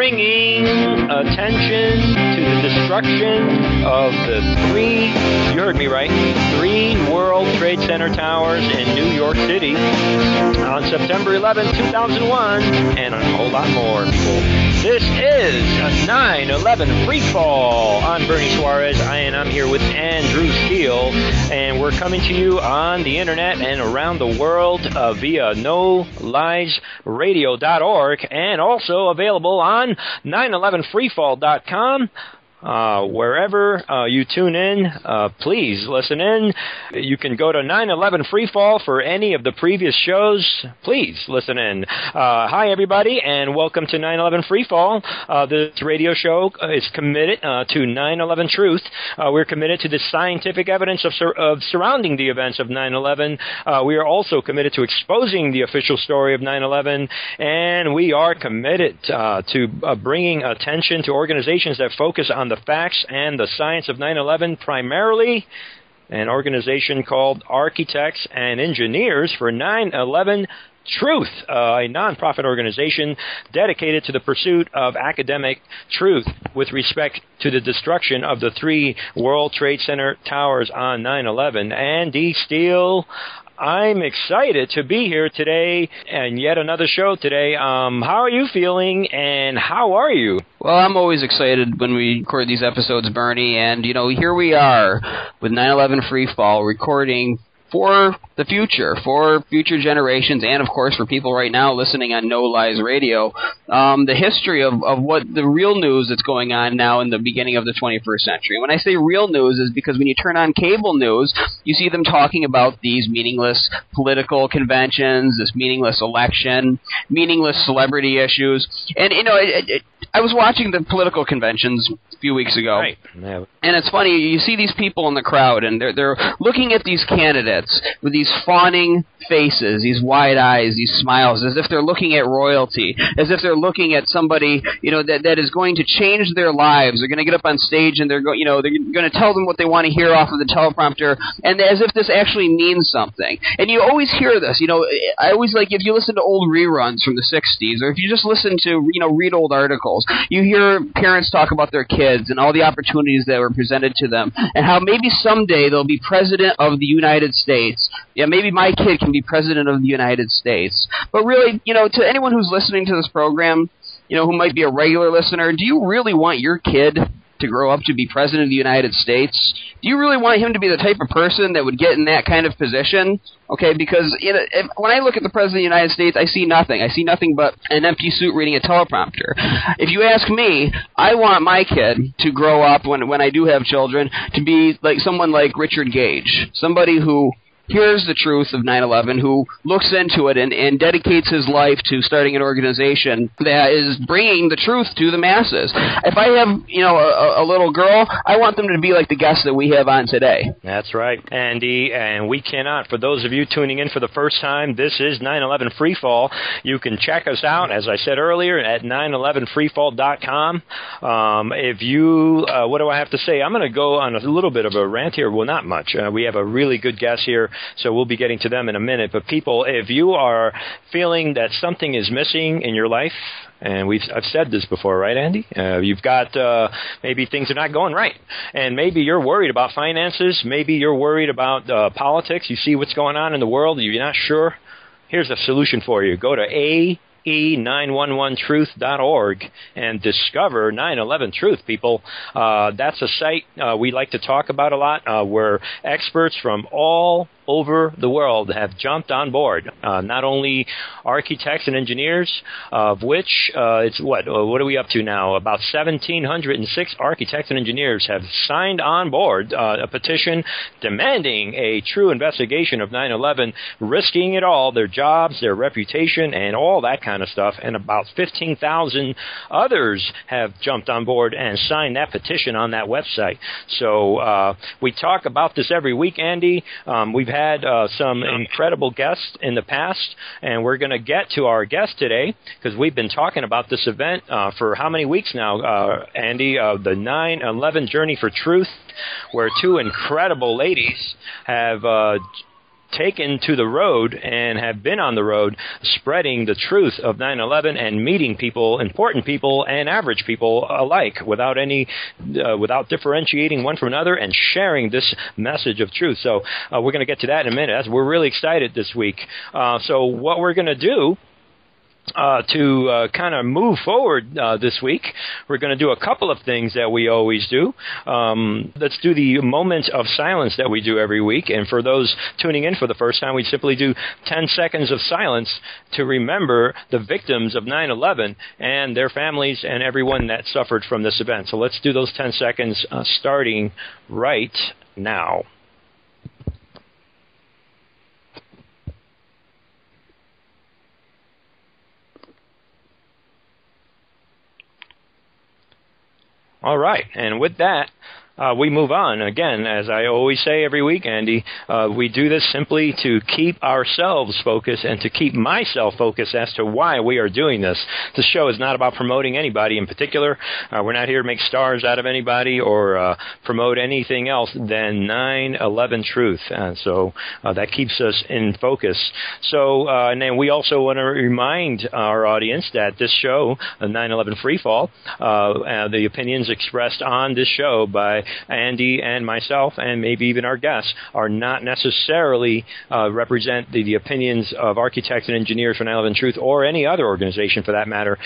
bringing attention to the destruction of the you heard me right, 3 World Trade Center towers in New York City on September 11, 2001, and a whole lot more, people. This is a 9/11 Freefall. I'm Bernie Suarez, and I'm here with Andrew Steele, and we're coming to you on the internet and around the world via noliesradio.org, and also available on 911freefall.com. Wherever you tune in, please listen in. You can go to 9/11 Freefall for any of the previous shows. Please listen in. Hi, everybody, and welcome to 9/11 Freefall. This radio show is committed to 9/11 Truth. We're committed to the scientific evidence of surrounding the events of 9/11. We are also committed to exposing the official story of 9/11, and we are committed to bringing attention to organizations that focus on the facts and the science of 9/11, primarily an organization called Architects and Engineers for 9/11 Truth, a nonprofit organization dedicated to the pursuit of academic truth with respect to the destruction of the 3 World Trade Center towers on 9/11. Andy Steele, I'm excited to be here today and yet another show today. How are you feeling, and how are you? Well, I'm always excited when we record these episodes, Bernie, and, here we are with 9/11 Freefall recording for the future, for future generations, and, of course, for people right now listening on No Lies Radio, the history of what the real news that's going on now in the beginning of the 21st century. When I say real news is because when you turn on cable news, you see them talking about these meaningless political conventions, this meaningless election, meaningless celebrity issues, and, I was watching the political conventions a few weeks ago, right. Yeah. And it's funny, you see these people in the crowd, and they're looking at these candidates with these fawning faces, these wide eyes, these smiles, as if they're looking at royalty, as if they're looking at somebody, that is going to change their lives. They're going to get up on stage, and they're going to tell them what they want to hear off of the teleprompter, and as if this actually means something. And you always hear this, I always if you listen to old reruns from the 60s, or if you just listen to, read old articles, you hear parents talk about their kids and all the opportunities that were presented to them, and how maybe someday they'll be president of the United States. Yeah, maybe my kid can be president of the United States. But really, to anyone who's listening to this program, who might be a regular listener, do you really want your kid to grow up to be president of the United States? Do you really want him to be the type of person that would get in that kind of position? Okay, because when I look at the president of the United States, I see nothing. I see nothing but an empty suit reading a teleprompter. If you ask me, I want my kid to grow up, when I do have children, to be like someone like Richard Gage, somebody who hears the truth of 9/11, who looks into it and dedicates his life to starting an organization that is bringing the truth to the masses. If I have, a little girl, I want them to be like the guests that we have on today. That's right, Andy, and we cannot, for those of you tuning in for the first time, this is 9/11 Freefall. You can check us out, as I said earlier, at 911freefall.com. If you, what do I have to say? I'm going to go on a little bit of a rant here. Well, not much. We have a really good guest here, so we'll be getting to them in a minute. But people, if you are feeling that something is missing in your life, and I've said this before, right, Andy? You've got maybe things are not going right, and maybe you're worried about finances. Maybe you're worried about politics. You see what's going on in the world, you're not sure. Here's a solution for you. Go to AE911truth.org and discover 9/11 Truth, people. That's a site we like to talk about a lot, where experts from all over the world have jumped on board. Not only architects and engineers, of which it's what are we up to now? About 1,706 architects and engineers have signed on board a petition demanding a true investigation of 9/11, risking it all, their jobs, their reputation, and all that kind of stuff. And about 15,000 others have jumped on board and signed that petition on that website. So we talk about this every week, Andy. We've had some incredible guests in the past, and we're going to get to our guest today because we've been talking about this event for how many weeks now, Andy? The 9/11 Journey for Truth, where two incredible ladies have taken to the road and have been on the road spreading the truth of 9/11 and meeting people, important people and average people alike, without differentiating one from another, and sharing this message of truth. So we're going to get to that in a minute. We're really excited this week. So what we're going to do to kind of move forward this week, we're going to do a couple of things that we always do. Let's do the moment of silence that we do every week. And for those tuning in for the first time, we simply do 10 seconds of silence to remember the victims of 9/11 and their families and everyone that suffered from this event. So let's do those 10 seconds starting right now. All right, and with that, we move on. Again, as I always say every week, Andy, we do this simply to keep ourselves focused and to keep myself focused as to why we are doing this. The show is not about promoting anybody in particular. We're not here to make stars out of anybody or promote anything else than 9/11 truth. So that keeps us in focus. So, and then we also want to remind our audience that this show, 9/11 Freefall, the opinions expressed on this show by Andy and myself, and maybe even our guests, are not necessarily represent the opinions of architects and engineers for 9/11 Truth or any other organization for that matter.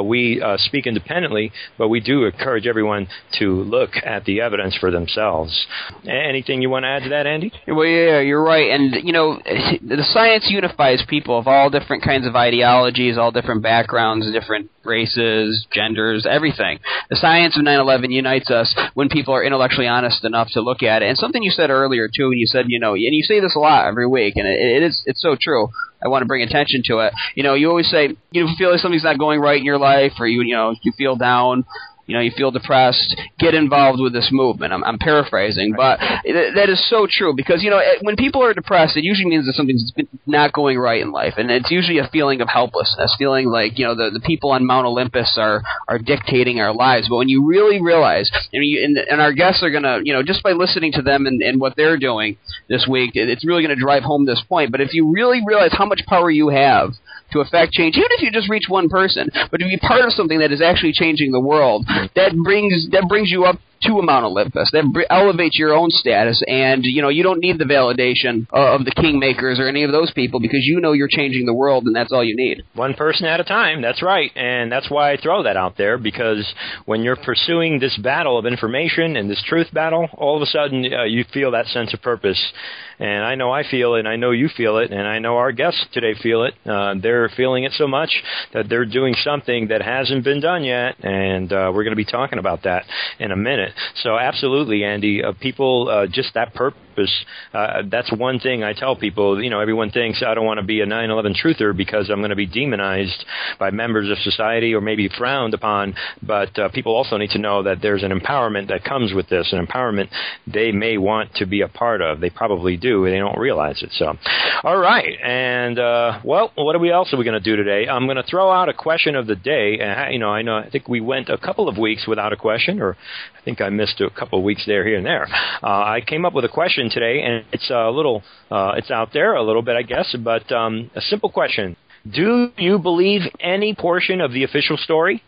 We speak independently, but we do encourage everyone to look at the evidence for themselves. Anything you want to add to that, Andy? Well, yeah, you're right. And, you know, the science unifies people of all different kinds of ideologies, all different backgrounds, different races, genders, everything. The science of 9/11 unites us when people are intellectually honest enough to look at it. And something you said earlier, too, when you said, you know, and you say this a lot every week, and it's so true. I want to bring attention to it. You know, you always say, you feel like something's not going right in your life, or you feel down, you feel depressed, get involved with this movement. I'm paraphrasing, but that is so true because, when people are depressed, it usually means that something's not going right in life, and it's usually a feeling of helplessness, feeling like, the people on Mount Olympus are dictating our lives. But when you really realize, and our guests are going to, just by listening to them and what they're doing this week, it's really going to drive home this point. But if you really realize how much power you have to affect change, even if you just reach one person, but to be part of something that is actually changing the world, that brings you up to a Mount Olympus. That elevates your own status, and you don't need the validation of the kingmakers or any of those people because you're changing the world, and that's all you need. One person at a time. That's right, and that's why I throw that out there, because when you're pursuing this battle of information and this truth battle, all of a sudden you feel that sense of purpose. And I know I feel it, and I know you feel it, and I know our guests today feel it. They're feeling it so much that they're doing something that hasn't been done yet, and we're going to be talking about that in a minute. So absolutely, Andy, people, just that purpose, that's one thing I tell people. Everyone thinks I don't want to be a 9/11 truther because I'm going to be demonized by members of society or maybe frowned upon, but people also need to know that there's an empowerment that comes with this, an empowerment they may want to be a part of. They probably do. They don't realize it. So, all right. And, what else are we going to do today? I'm going to throw out a question of the day. I think we went a couple of weeks without a question, or I think I missed a couple of weeks here and there. I came up with a question today, and it's it's out there a little bit, I guess, but a simple question. Do you believe any portion of the official story?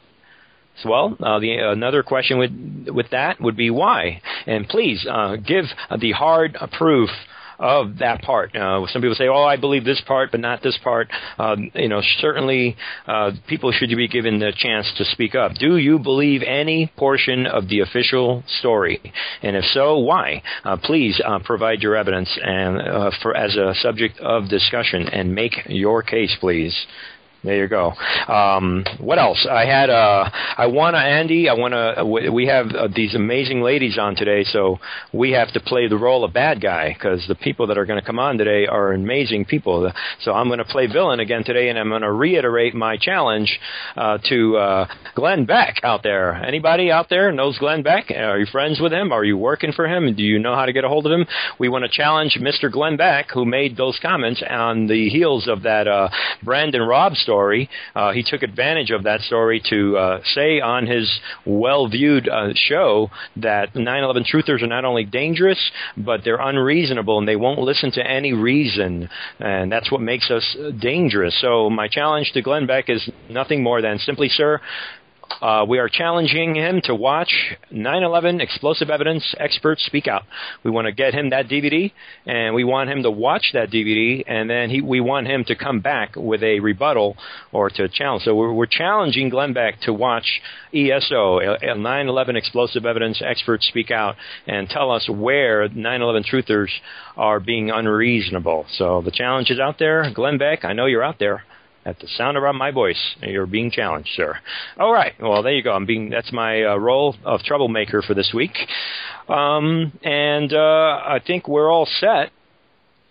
Well, another question with that would be why. And please give the hard proof of that part. Some people say, I believe this part, but not this part. Certainly people should be given the chance to speak up. Do you believe any portion of the official story? And if so, why? Please provide your evidence and as a subject of discussion and make your case, please. There you go. What else? We have these amazing ladies on today, so we have to play the role of bad guy because the people that are going to come on today are amazing people. So I'm going to play villain again today, and I'm going to reiterate my challenge to Glenn Beck out there. Anybody out there knows Glenn Beck? Are you friends with him? Are you working for him? Do you know how to get a hold of him? We want to challenge Mr. Glenn Beck, who made those comments on the heels of that Brandon Robb story. story. He took advantage of that story to say on his well-viewed show that 9/11 truthers are not only dangerous, but they're unreasonable, and they won't listen to any reason, and that's what makes us dangerous. So my challenge to Glenn Beck is nothing more than simply, sir, we are challenging him to watch 9/11 Explosive Evidence Experts Speak Out. We want to get him that DVD, and we want him to watch that DVD, and then we want him to come back with a rebuttal or to challenge. So we're challenging Glenn Beck to watch ESO, 9/11 Explosive Evidence Experts Speak Out, and tell us where 9/11 truthers are being unreasonable. So the challenge is out there. Glenn Beck, I know you're out there. At the sound of my voice, you're being challenged, sir. All right. Well, there you go. That's my role of troublemaker for this week. I think we're all set.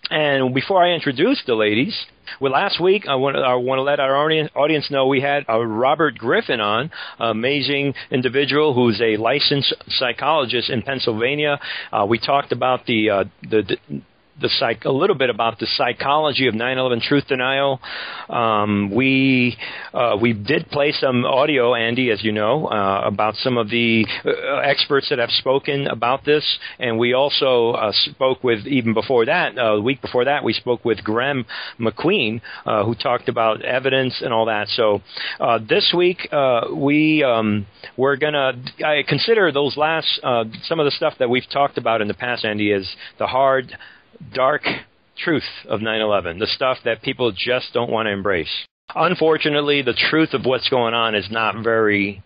And before I introduce the ladies, last week I want to let our audience know we had Robert Griffin on, amazing individual who's a licensed psychologist in Pennsylvania. We talked about a little bit about the psychology of 9/11 truth denial. We did play some audio, Andy, as you know, about some of the experts that have spoken about this, and we also spoke with, even before that, a week before that, we spoke with Graham McQueen, who talked about evidence and all that. So this week we're gonna consider those last some of the stuff that we've talked about in the past, Andy, is the hard, dark truth of 9/11, the stuff that people just don't want to embrace. Unfortunately, the truth of what's going on is not very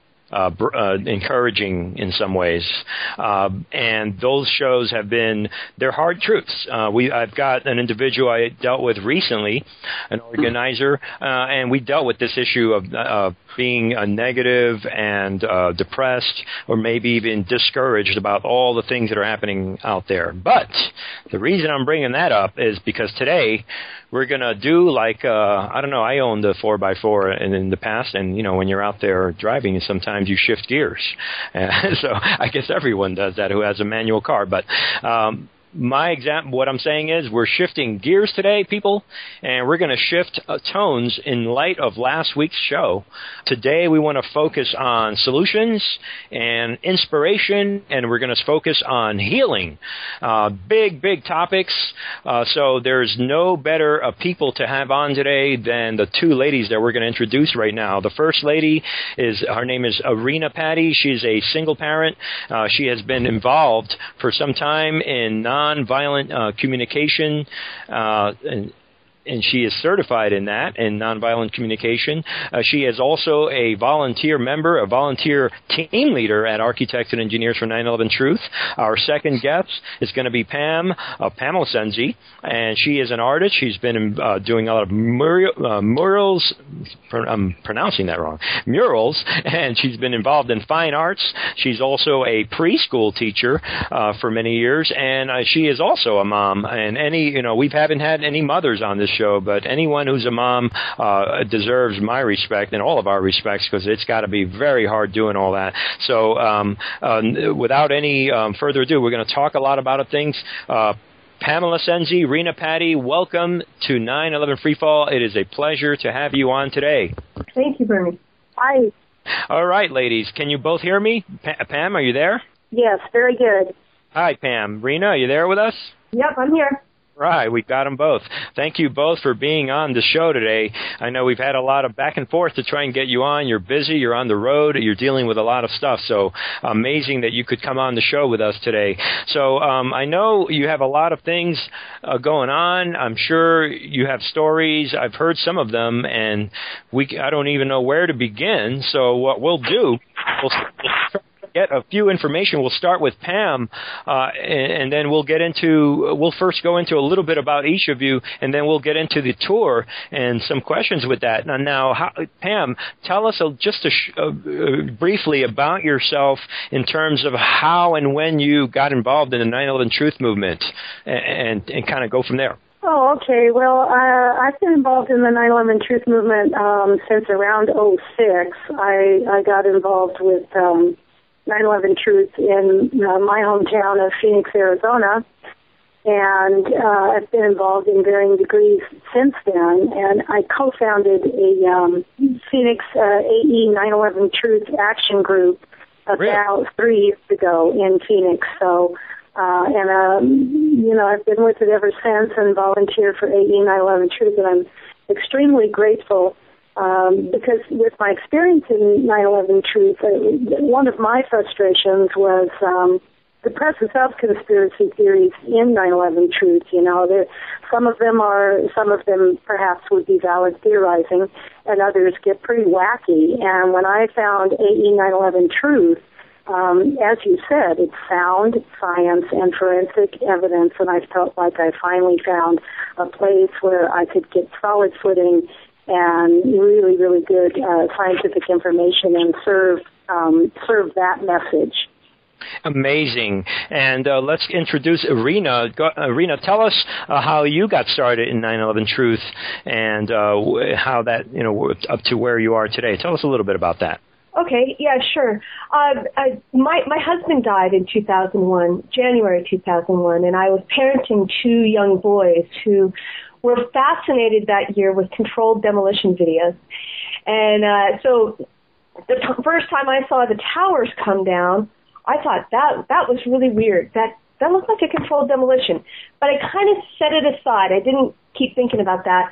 encouraging in some ways. And those shows they're hard truths. I've got an individual I dealt with recently, an organizer, and we dealt with this issue of being negative and depressed, or maybe even discouraged about all the things that are happening out there. But the reason I'm bringing that up is because today we're going to do I don't know, I owned a 4x4 in the past, and, when you're out there driving, sometimes you shift gears. So I guess everyone does that who has a manual car. But what I'm saying is we're shifting gears today, people, and we're going to shift tones in light of last week's show. Today we want to focus on solutions and inspiration, and we're going to focus on healing. Big topics. So there's no better people to have on today than the two ladies that we're going to introduce right now. The first lady her name is Rena Patty. She's a single parent. She has been involved for some time in nonviolent communication, and she is certified in that, in nonviolent communication. She is also a volunteer member, a volunteer team leader at Architects and Engineers for 9/11 Truth. Our second guest is going to be Pamela Senzee, and she is an artist. She's been doing a lot of murals, I'm pronouncing that wrong, murals, and she's been involved in fine arts. She's also a preschool teacher for many years, and she is also a mom. And we haven't had any mothers on this show, but anyone who's a mom deserves my respect and all of our respects, because it's got to be very hard doing all that. So without any further ado, we're going to talk a lot about things. Pamela Senzee, Rena Patty, welcome to 9/11 Freefall. It is a pleasure to have you on today. Thank you, Bernie. Hi. All right, ladies. Can you both hear me? Pam, are you there? Yes, very good. Hi, Pam. Rena, are you there with us? Yep, I'm here. Right, we've got them both. Thank you both for being on the show today. I know we've had a lot of back and forth to try and get you on. You're busy, you're on the road, you're dealing with a lot of stuff, so amazing that you could come on the show with us today. So I know you have a lot of things going on. I'm sure you have stories. I've heard some of them, and I don't even know where to begin. So what we'll do, we'll get a few information. We'll start with Pam, and then we'll first go into a little bit about each of you, and then we'll get into the tour and some questions with that. Now Pam, tell us briefly about yourself in terms of how and when you got involved in the 9/11 Truth movement, and kind of go from there. Oh, okay. Well, I've been involved in the 9/11 Truth movement since around 2006. I got involved with 9/11 Truth in my hometown of Phoenix, Arizona. And I've been involved in varying degrees since then. And I co-founded a Phoenix AE 9/11 Truth Action Group about 3 years ago in Phoenix. So, I've been with it ever since and volunteered for AE 9/11 Truth, and I'm extremely grateful because with my experience in 9/11 Truth, one of my frustrations was the presence of conspiracy theories in 9/11 Truth. Some of them perhaps would be valid theorizing, and others get pretty wacky. And when I found AE 9/11 Truth, as you said, it's sound science and forensic evidence, and I felt like I finally found a place where I could get solid footing and really, really good scientific information and serve that message. Amazing. And let's introduce Rena. Rena, tell us how you got started in 9/11 Truth and how that, up to where you are today. Tell us a little bit about that. Okay, yeah, sure. My husband died in 2001, January 2001, and I was parenting 2 young boys who were fascinated that year with controlled demolition videos. And so the first time I saw the towers come down, I thought that was really weird. That looked like a controlled demolition. But I kind of set it aside. I didn't keep thinking about that.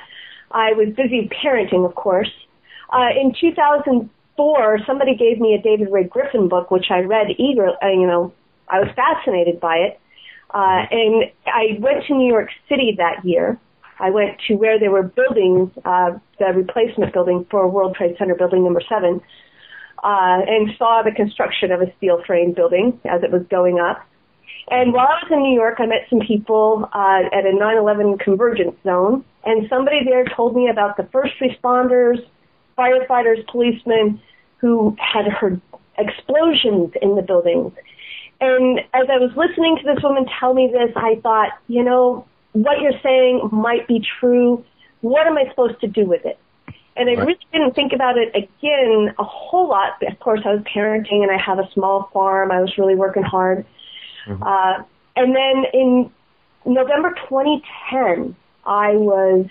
I was busy parenting, of course. In 2004, somebody gave me a David Ray Griffin book, which I read eagerly. I was fascinated by it. And I went to New York City that year. I went to where they were building the replacement building for World Trade Center building number 7. And saw the construction of a steel frame building as it was going up. And while I was in New York, I met some people at a 9/11 convergence zone, and somebody there told me about the first responders, firefighters, policemen who had heard explosions in the buildings. And as I was listening to this woman tell me this, I thought, what you're saying might be true. What am I supposed to do with it? And I really didn't think about it again a whole lot. Of course, I was parenting, and I have a small farm. I was really working hard. Mm-hmm. And then in November 2010, I was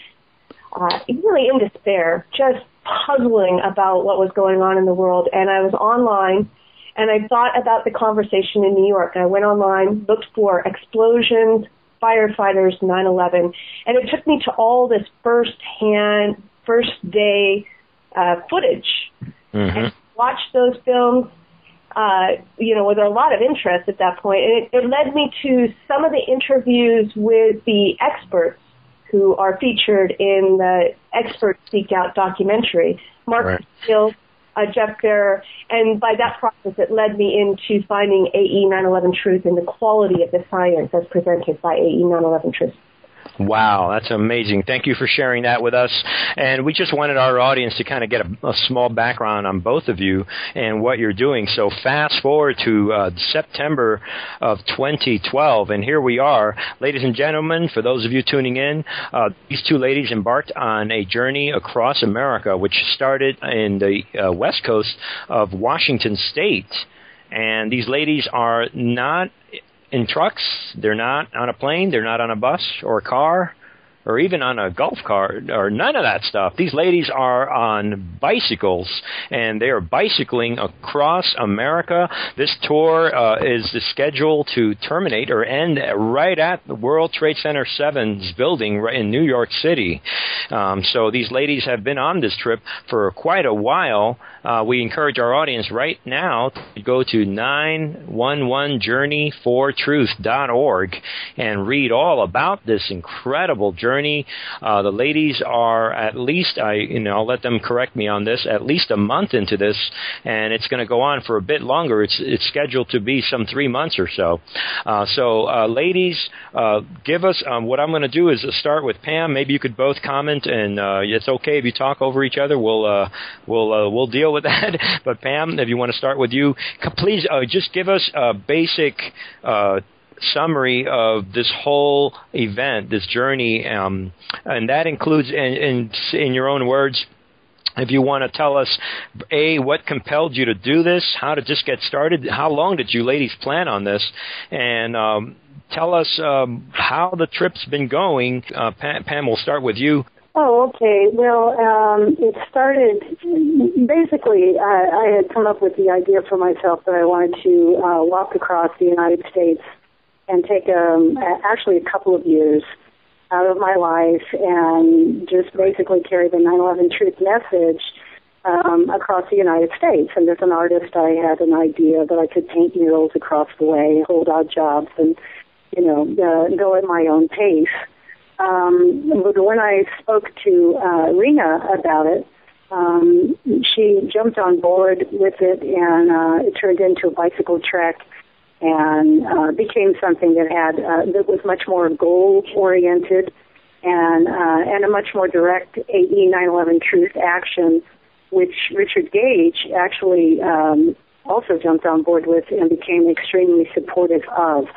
really in despair, just puzzling about what was going on in the world. And I was online, and I thought about the conversation in New York. I went online, looked for explosions, firefighters, 9/11, and it took me to all this first day footage. Mm-hmm. And watched those films, with a lot of interest at that point. And it led me to some of the interviews with the experts who are featured in the Expert Seek Out documentary, Mark Steele, Jeff Bear, and by that process it led me into finding AE 9/11 Truth and the quality of the science as presented by AE 9/11 Truth. Wow, that's amazing. Thank you for sharing that with us. And we just wanted our audience to kind of get a small background on both of you and what you're doing. So fast forward to September of 2012, and here we are. Ladies and gentlemen, for those of you tuning in, these 2 ladies embarked on a journey across America, which started in the west coast of Washington State. And these ladies are not in trucks, they're not on a plane, they're not on a bus or a car or even on a golf cart or none of that stuff. These ladies are on bicycles, and they are bicycling across America. This tour is scheduled to terminate or end right at the World Trade Center 7's building right in New York City. So these ladies have been on this trip for quite a while. We encourage our audience right now to go to 911journeyfortruth.org and read all about this incredible journey. The ladies are at least, I'll let them correct me on this, at least a month into this, and it's going to go on for a bit longer. It's scheduled to be some 3 months or so. Ladies, give us, what I'm going to do is start with Pam. Maybe you could both comment, and it's okay if you talk over each other. We'll deal with that. But Pam, if you want to start with you, please just give us a basic summary of this whole event, this journey, and that includes, in your own words, if you want to tell us, A, what compelled you to do this, how did this get started, how long did you ladies plan on this, and tell us how the trip's been going. Pam, we'll start with you. Oh, okay. Well, it started, basically, I had come up with the idea for myself that I wanted to walk across the United States and take actually a couple of years out of my life and just basically carry the 9/11 truth message across the United States. And as an artist, I had an idea that I could paint murals across the way, hold odd jobs, and, go at my own pace. But when I spoke to Rena about it, she jumped on board with it, and it turned into a bicycle trek and became something that had that was much more goal-oriented and a much more direct AE 9/11 truth action, which Richard Gage actually also jumped on board with and became extremely supportive of.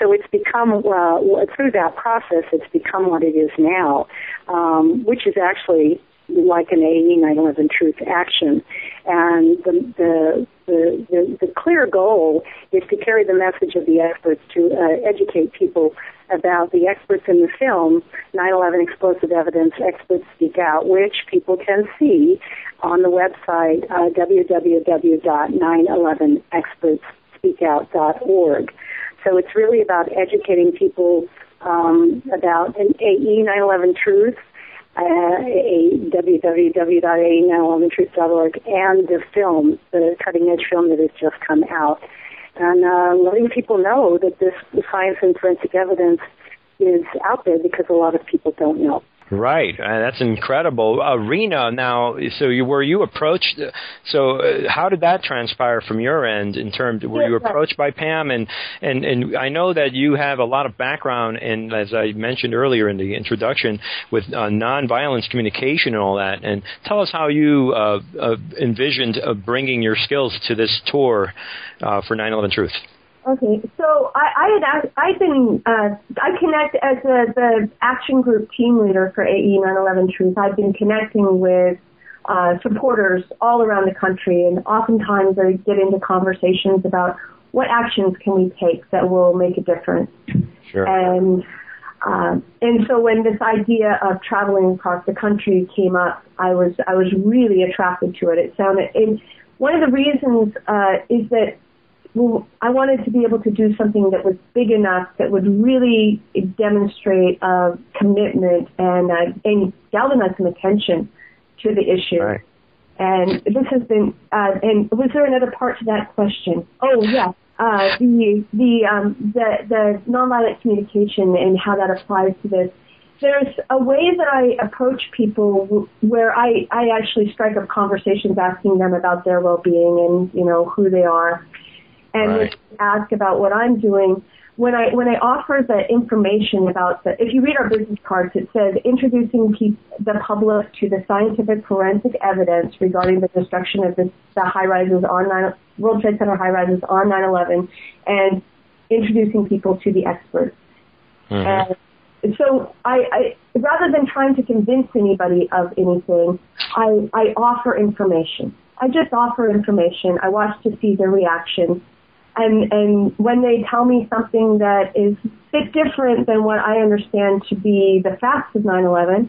So it's become, through that process, it's become what it is now, which is actually like an AE 9/11 truth action. And the clear goal is to carry the message of the experts, to educate people about the experts in the film, 9/11 Explosive Evidence, Experts Speak Out, which people can see on the website www.911expertsspeakout.org. So it's really about educating people about an AE 9/11 truth, www.ae911truth.org, and the film, the cutting-edge film that has just come out, and letting people know that this science and forensic evidence is out there because a lot of people don't know. Right, that's incredible. Rena, now, so were you approached? So how did that transpire from your end? In terms, were you approached by Pam? And I know that you have a lot of background in, as I mentioned earlier in the introduction, with nonviolence communication and all that. And tell us how you envisioned bringing your skills to this tour for 9/11 Truth. Okay, so I connect as the action group team leader for AE 9/11 Truth. I've been connecting with supporters all around the country, and oftentimes I get into conversations about what actions can we take that will make a difference. Sure. And so when this idea of traveling across the country came up, I was really attracted to it. It sounded, and one of the reasons is that, well, I wanted to be able to do something that was big enough that would really demonstrate commitment and galvanize some attention to the issue. Right. And this has been. And was there another part to that question? Oh, yes. The nonviolent communication and how that applies to this. There's a way that I approach people where I actually strike up conversations asking them about their well-being and who they are. And right. Ask about what I'm doing. When I offer the information about if you read our business cards, it says introducing the public to the scientific forensic evidence regarding the destruction of the high-rises on World Trade Center high-rises on 9/11, and introducing people to the experts. Mm-hmm. And so I rather than trying to convince anybody of anything, I offer information. I just offer information. I watch to see their reaction. And when they tell me something that is a bit different than what I understand to be the facts of 9/11,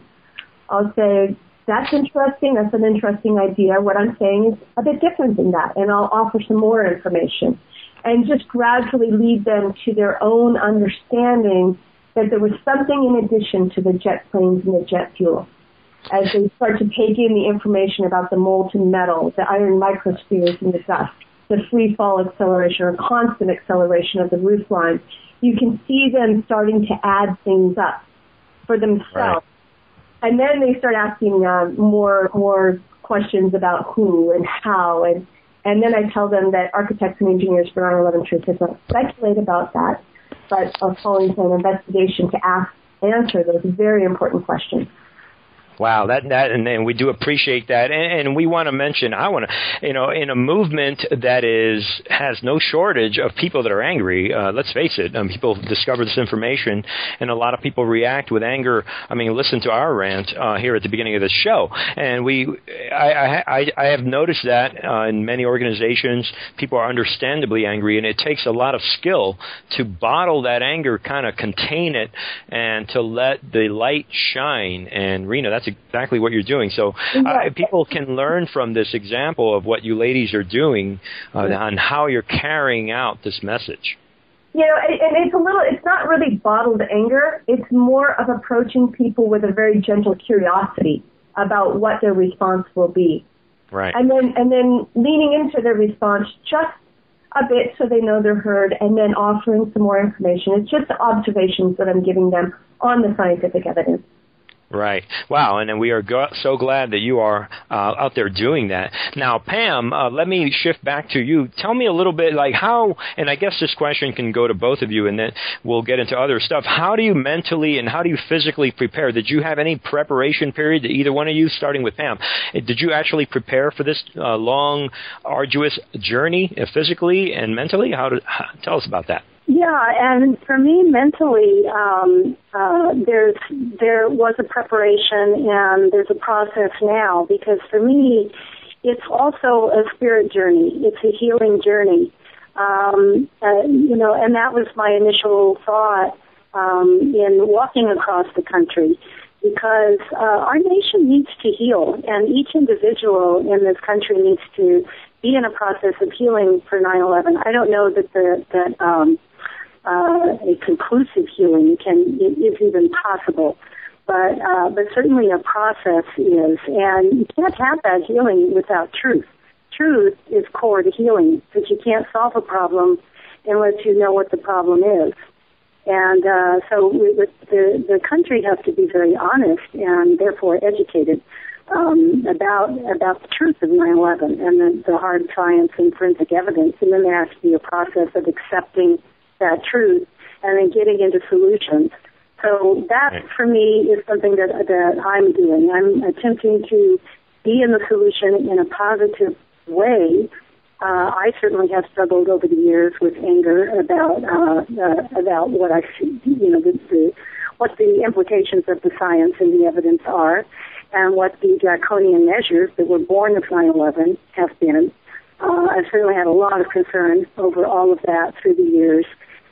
I'll say, that's interesting, that's an interesting idea. What I'm saying is a bit different than that, and I'll offer some more information. And just gradually lead them to their own understanding that there was something in addition to the jet planes and the jet fuel. As they start to take in the information about the molten metal, the iron microspheres in the dust, the free fall acceleration or constant acceleration of the roof line, you can see them starting to add things up for themselves. Right. And then they start asking more questions about who and how. And then I tell them that architects and engineers for 9/11 Truth has not speculate about that, but are calling for an investigation to answer those very important questions. Wow, and we do appreciate that, and we want to mention. In a movement that has no shortage of people that are angry. Let's face it, people discover this information, and a lot of people react with anger. I mean, listen to our rant here at the beginning of the show, and I have noticed that in many organizations, people are understandably angry, and it takes a lot of skill to bottle that anger, kind of contain it, and to let the light shine. And Rena, that's exactly what you're doing. So people can learn from this example of what you ladies are doing on how you're carrying out this message. And it's not really bottled anger. It's more of approaching people with a very gentle curiosity about what their response will be. Right. And then leaning into their response just a bit so they know they're heard, and then offering some more information. It's just the observations that I'm giving them on the scientific evidence. Right. Wow. And then we are so glad that you are out there doing that. Now, Pam, let me shift back to you. Tell me a little bit like how, and I guess this question can go to both of you, and then we'll get into other stuff. How do you mentally and how do you physically prepare? Did you have any preparation period, either one of you, starting with Pam? Did you actually prepare for this long, arduous journey physically and mentally? Tell us about that. Yeah, and for me, mentally, there was a preparation and there's a process now, because for me, it's also a spirit journey. It's a healing journey. And that was my initial thought in walking across the country, because our nation needs to heal, and each individual in this country needs to be in a process of healing for 9/11. I don't know that a conclusive healing is even possible, but certainly a process is, and you can't have that healing without truth. Truth is core to healing, because you can't solve a problem unless you know what the problem is. And so the country has to be very honest and therefore educated about the truth of 9/11 and the hard science and forensic evidence, and then there has to be a process of accepting that truth and then getting into solutions. So that, for me, is something that I'm doing. I'm attempting to be in the solution in a positive way. I certainly have struggled over the years with anger about what I see, what the implications of the science and the evidence are, and what the draconian measures that were born of 9/11 have been. I've certainly had a lot of concern over all of that through the years.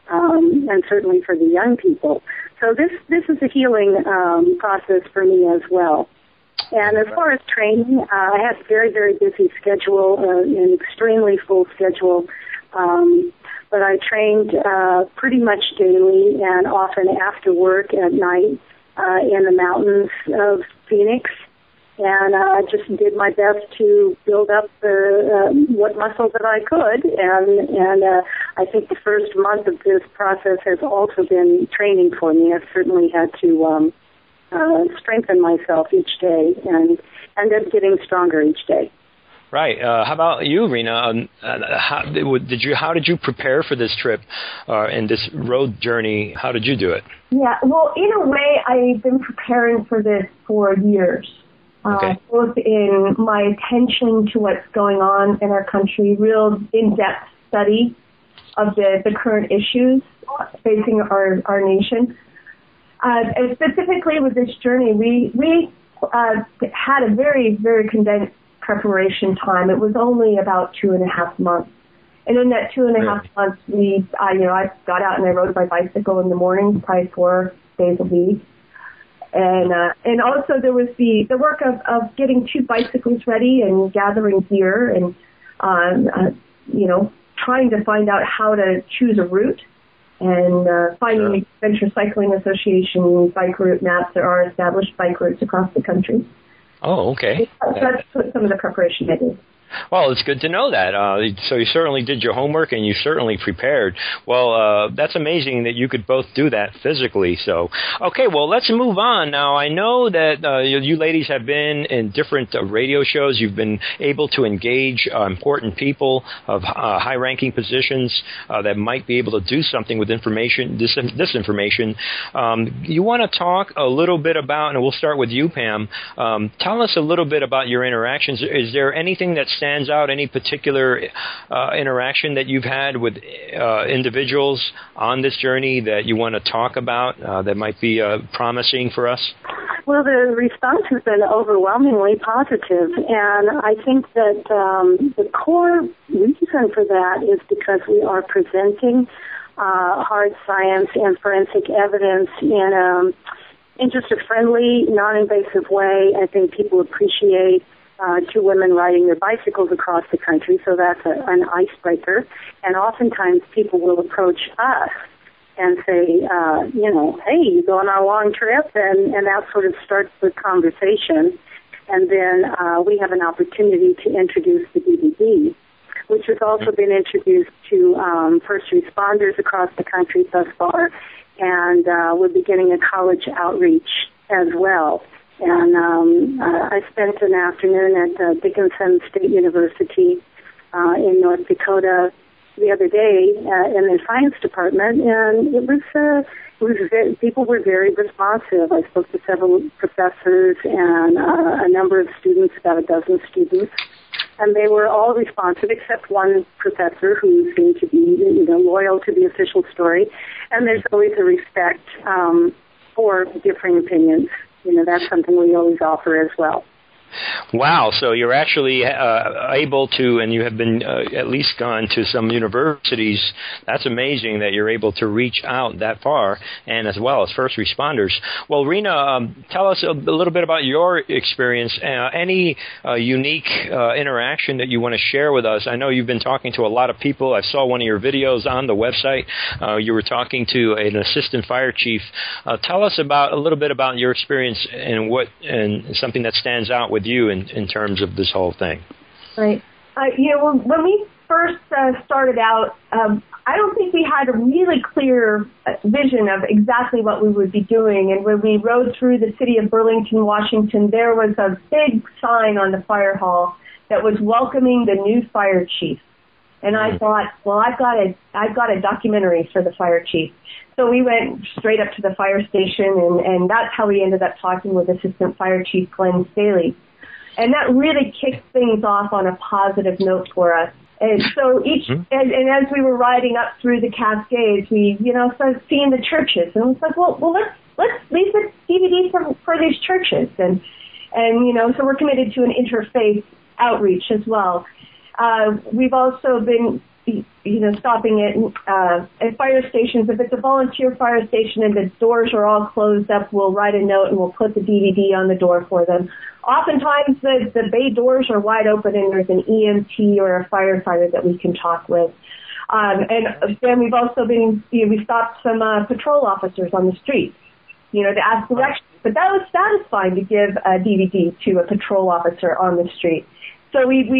And certainly for the young people. So this is a healing process for me as well. And as far as training, I had a very, very busy schedule, an extremely full schedule. But I trained pretty much daily and often after work at night in the mountains of Phoenix. And I just did my best to build up what muscle that I could, and I think the first month of this process has also been training for me. I've certainly had to strengthen myself each day, and then getting stronger each day. Right. How about you, Rena? How did you prepare for this trip and this road journey? How did you do it? Yeah. Well, in a way, I've been preparing for this for years. Okay. Both in my attention to what's going on in our country, real in-depth study of the current issues facing our nation. And specifically with this journey, we had a very, very condensed preparation time. It was only about 2.5 months. And in that 2.5 months, I got out and I rode my bicycle in the morning, probably 4 days a week. And also there was the work of getting 2 bicycles ready and gathering gear and, trying to find out how to choose a route and finding the Adventure Cycling Association bike route maps. There are established bike routes across the country. Oh, okay. So that's some of the preparation I did. Well, it's good to know that. So you certainly did your homework and you certainly prepared. Well, that's amazing that you could both do that physically. So, okay, well, let's move on. Now, I know that you ladies have been in different radio shows. You've been able to engage important people of high-ranking positions that might be able to do something with information, this information. You want to talk a little bit about, and we'll start with you, Pam. Tell us a little bit about your interactions. Is there anything that stands out, any particular interaction that you've had with individuals on this journey that you want to talk about that might be promising for us? Well, the response has been overwhelmingly positive, and I think that the core reason for that is because we are presenting hard science and forensic evidence in just a friendly, non-invasive way. I think people appreciate two women riding their bicycles across the country, so that's an icebreaker. And oftentimes people will approach us and say, hey, you go on our long trip, and that sort of starts the conversation. And then we have an opportunity to introduce the DVD, which has also been introduced to first responders across the country thus far. And we're beginning a college outreach as well. And I spent an afternoon at Dickinson State University in North Dakota the other day in the science department, and it was very, people were very responsive. I spoke to several professors and a number of students, about a dozen students, and they were all responsive except one professor who seemed to be, loyal to the official story. And there's always a respect for differing opinions. That's something we always offer as well. Wow, so you're actually able to, and you have been at least gone to some universities. That's amazing that you're able to reach out that far, and as well as first responders. Well, Rena, tell us a little bit about your experience, any unique interaction that you want to share with us. I know you've been talking to a lot of people. I saw one of your videos on the website. You were talking to an assistant fire chief. Tell us a little bit about your experience and something that stands out with you in terms of this whole thing. Right. When we first started out, I don't think we had a really clear vision of exactly what we would be doing. And when we rode through the city of Burlington, Washington, there was a big sign on the fire hall that was welcoming the new fire chief. And I thought, well, I've got a documentary for the fire chief. So we went straight up to the fire station, and that's how we ended up talking with Assistant Fire Chief Glenn Staley. And that really kicked things off on a positive note for us. And so and as we were riding up through the Cascades, we, started seeing the churches. And it was like, well, let's leave the DVD for these churches. And so we're committed to an interfaith outreach as well. We've also been, stopping at fire stations. If it's a volunteer fire station and the doors are all closed up, we'll write a note and we'll put the DVD on the door for them. Oftentimes the bay doors are wide open and there's an EMT or a firefighter that we can talk with. And then we've also been, we stopped some patrol officers on the street, to ask directions. But that was satisfying to give a DVD to a patrol officer on the street. So we've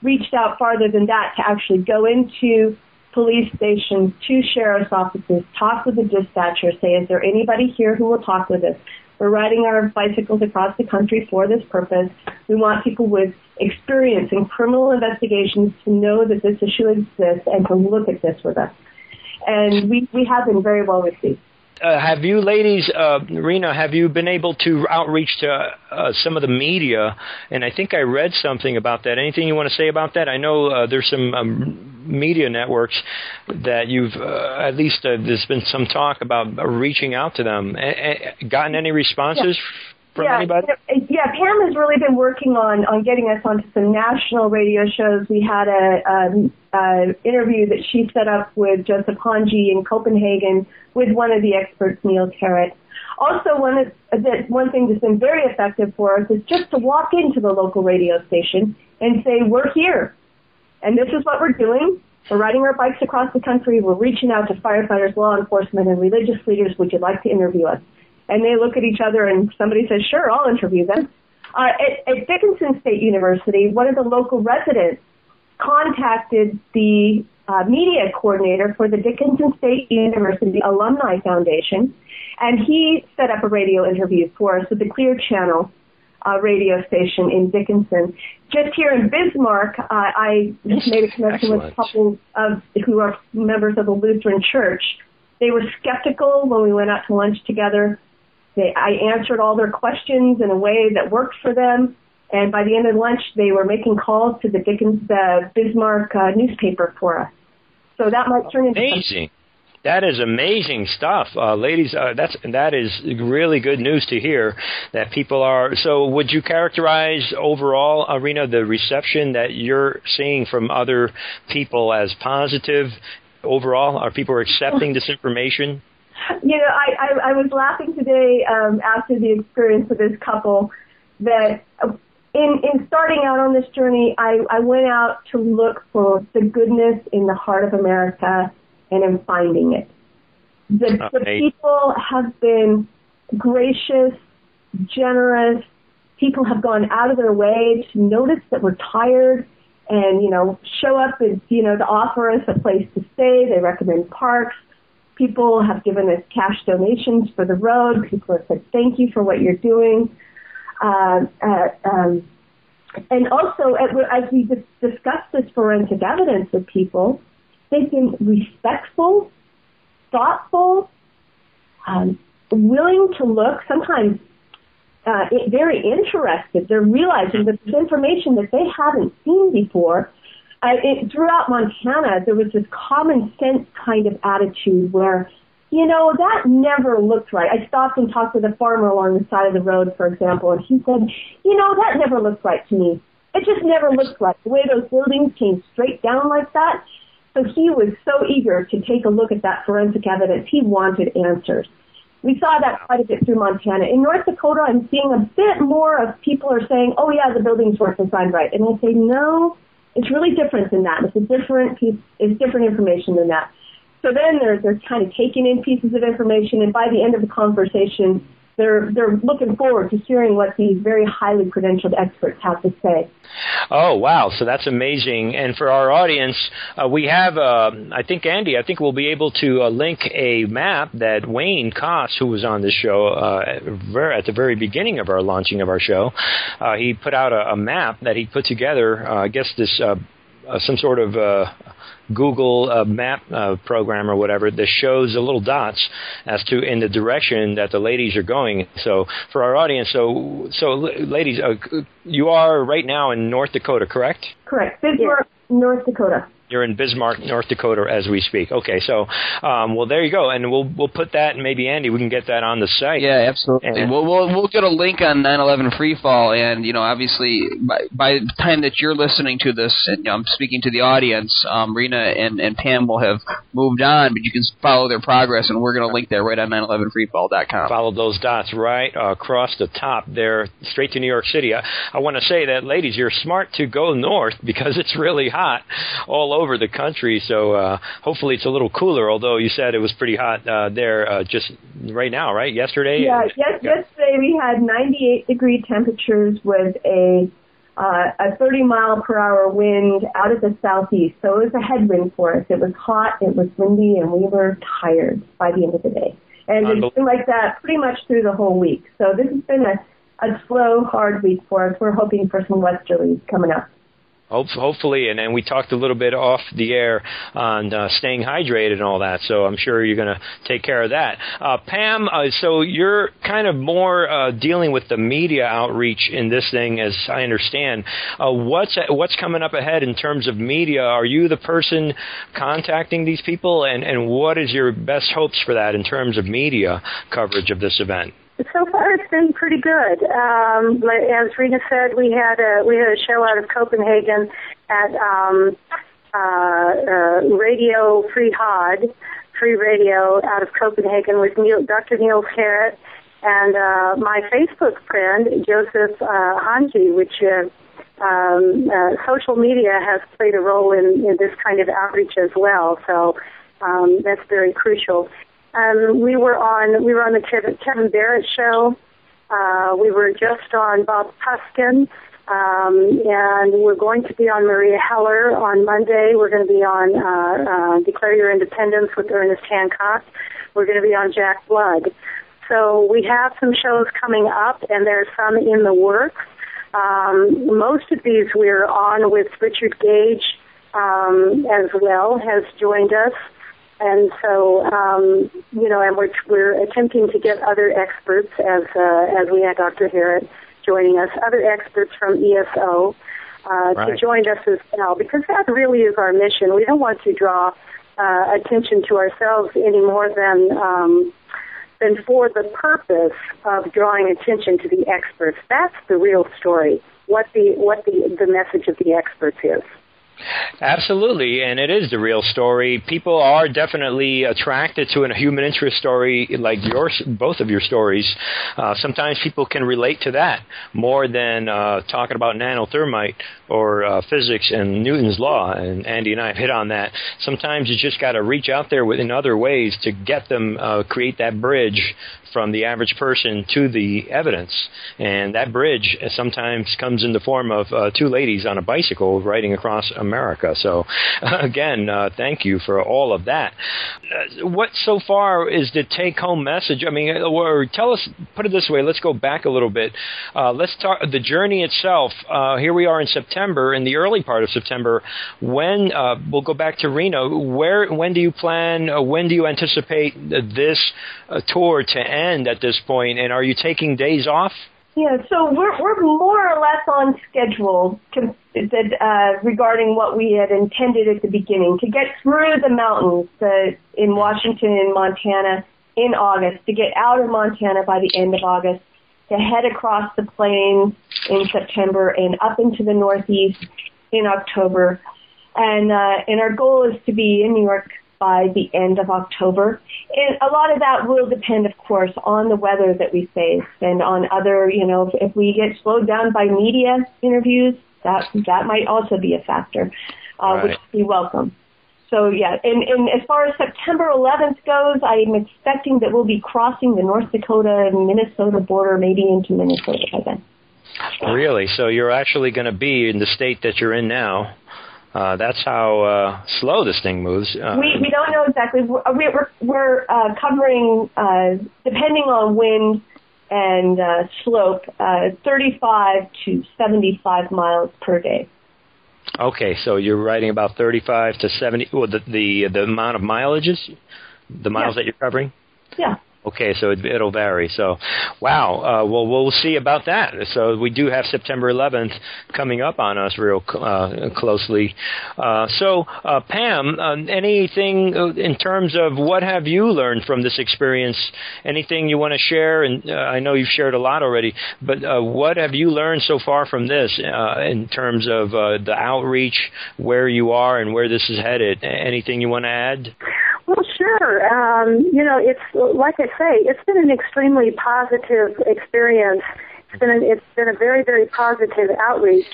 reached out farther than that to actually go into police stations, to sheriff's offices, talk with the dispatcher, say, is there anybody here who will talk with us? We're riding our bicycles across the country for this purpose. We want people with experience in criminal investigations to know that this issue exists and to look at this with us. And we have been very well received. Have you ladies, Rena, have you been able to outreach to some of the media? And I think I read something about that. Anything you want to say about that? I know there's some media networks that you've, at least there's been some talk about reaching out to them. Gotten any responses from anybody? Yeah, Pam has really been working on getting us onto some national radio shows. We had a interview that she set up with Joseph Hanji in Copenhagen with one of the experts, Neil Carrot. Also, one thing that's been very effective for us is just to walk into the local radio station and say, we're here, and this is what we're doing. We're riding our bikes across the country. We're reaching out to firefighters, law enforcement, and religious leaders. Would you like to interview us? And they look at each other, and somebody says, sure, I'll interview them. At Dickinson State University, one of the local residents contacted the media coordinator for the Dickinson State University Alumni Foundation, and he set up a radio interview for us with the Clear Channel radio station in Dickinson. Just here in Bismarck, I made a connection with a couple of who are members of the Lutheran Church. They were skeptical when we went out to lunch together. I answered all their questions in a way that worked for them, and by the end of lunch, they were making calls to the Bismarck newspaper for us. So that might turn into amazing. That is amazing stuff, ladies. That is really good news to hear that people are. So, would you characterize overall, Rena, the reception that you're seeing from other people as positive? Overall, are people accepting this information? You know, I was laughing today after the experience of this couple that in starting out on this journey, I went out to look for the goodness in the heart of America, and in finding it. The people have been gracious, generous. People have gone out of their way to notice that we're tired and, you know, show up and, you know, to offer us a place to stay. They recommend parks. People have given us cash donations for the road. People have said, thank you for what you're doing. And also, as we discussed this forensic evidence with people, they've been respectful, thoughtful, willing to look, sometimes very interested. They're realizing that there's information that they haven't seen before. Throughout Montana, there was this common sense kind of attitude where, you know, that never looked right. I stopped and talked with a farmer along the side of the road, for example, and he said, you know, that never looked right to me. It just never looked right. The way those buildings came straight down like that. So he was so eager to take a look at that forensic evidence. He wanted answers. We saw that quite a bit through Montana. In North Dakota, I'm seeing a bit more of people are saying, oh, yeah, the buildings weren't designed right. And I say, no, it's really different than that. It's a different piece. It's different information than that. So then they're kind of taking in pieces of information, and by the end of the conversation, they're looking forward to hearing what these very highly credentialed experts have to say. Oh, wow. So that's amazing. And for our audience, we have, I think we'll be able to link a map that Wayne Koss, who was on this show at the very beginning of our launching of our show, he put out a map that he put together, I guess this some sort of Google map program or whatever that shows the little dots as to in the direction that the ladies are going. So for our audience, so ladies, you are right now in North Dakota, correct? Correct. Bismarck, North Dakota. You're in Bismarck, North Dakota, as we speak. Okay, so well, there you go, and we'll put that, and maybe Andy, we can get that on the site. Yeah, absolutely. And we'll get a link on 9/11 Freefall, and you know, obviously, by the time that you're listening to this, and you know, I'm speaking to the audience, Rena and Pam will have moved on, but you can follow their progress, and we're going to link there right on 911freefall.com. Follow those dots right across the top there, straight to New York City. I want to say that, ladies, you're smart to go north because it's really hot all over the country, so hopefully it's a little cooler, although you said it was pretty hot there just right now, right? Yesterday? Yeah, yesterday we had 98-degree temperatures with a 30-mile-per-hour wind out of the southeast, so it was a headwind for us. It was hot, it was windy, and we were tired by the end of the day. And it's been like that pretty much through the whole week. So this has been a slow, hard week for us. We're hoping for some westerlies coming up. Hopefully, and then we talked a little bit off the air on staying hydrated and all that, so I'm sure you're going to take care of that. Pam, so you're kind of more dealing with the media outreach in this thing, as I understand. What's coming up ahead in terms of media? Are you the person contacting these people, and what is your best hopes for that in terms of media coverage of this event? So far, it's been pretty good. As Rena said, we had a show out of Copenhagen at Radio Free Hod, free radio out of Copenhagen with Dr. Niels Harrit and my Facebook friend Joseph Hanji, which social media has played a role in this kind of outreach as well. So that's very crucial. We were on the Kevin Barrett show We were just on Bob Puskin, and we're going to be on Maria Heller on Monday. We're going to be on Declare Your Independence with Ernest Hancock. We're going to be on Jack Blood. So we have some shows coming up, and there's some in the works. Most of these we're on with Richard Gage as well, has joined us. And so, and we're attempting to get other experts as we had Dr. Harrod joining us, other experts from ESO to join us as well, because that really is our mission. We don't want to draw attention to ourselves any more than for the purpose of drawing attention to the experts. That's the real story, what the message of the experts is. Absolutely, and it is the real story. People are definitely attracted to a human interest story like yours, both of your stories. Sometimes people can relate to that more than talking about nanothermite or physics and Newton's law, and Andy and I have hit on that. Sometimes you just got to reach out there in other ways to get them, create that bridge from the average person to the evidence. And that bridge sometimes comes in the form of two ladies on a bicycle riding across America. So, again, thank you for all of that. What so far is the take-home message? I mean, or tell us, put it this way, let's go back a little bit. Let's talk the journey itself. Here we are in September, in the early part of September. When, we'll go back to Rena, when do you plan, when do you anticipate this tour to end at this point, and are you taking days off? Yeah, so we're more or less on schedule regarding what we had intended at the beginning, to get through the mountains in Washington and Montana in August, to get out of Montana by the end of August, to head across the plains in September and up into the Northeast in October. And our goal is to be in New York by the end of October. And a lot of that will depend, of course, on the weather that we face and on other, if we get slowed down by media interviews, that might also be a factor, which we welcome. So, yeah, and as far as September 11th goes, I'm expecting that we'll be crossing the North Dakota and Minnesota border, maybe into Minnesota by then. Really? So you're actually going to be in the state that you're in now. That's how slow this thing moves. We don't know exactly. We're covering, depending on wind and slope, 35 to 75 miles per day. Okay, so you're riding about 35 to 70. Well, the amount of mileages, the miles that you're covering. Yeah. Okay, so it'll vary. So, wow. Well, we'll see about that. So we do have September 11th coming up on us real closely. So, Pam, anything in terms of what have you learned from this experience? Anything you want to share? And I know you've shared a lot already, but what have you learned so far from this in terms of the outreach, where you are and where this is headed? Anything you want to add? Well, sure. It's like I say, it's been an extremely positive experience. It's been a very, very positive outreach,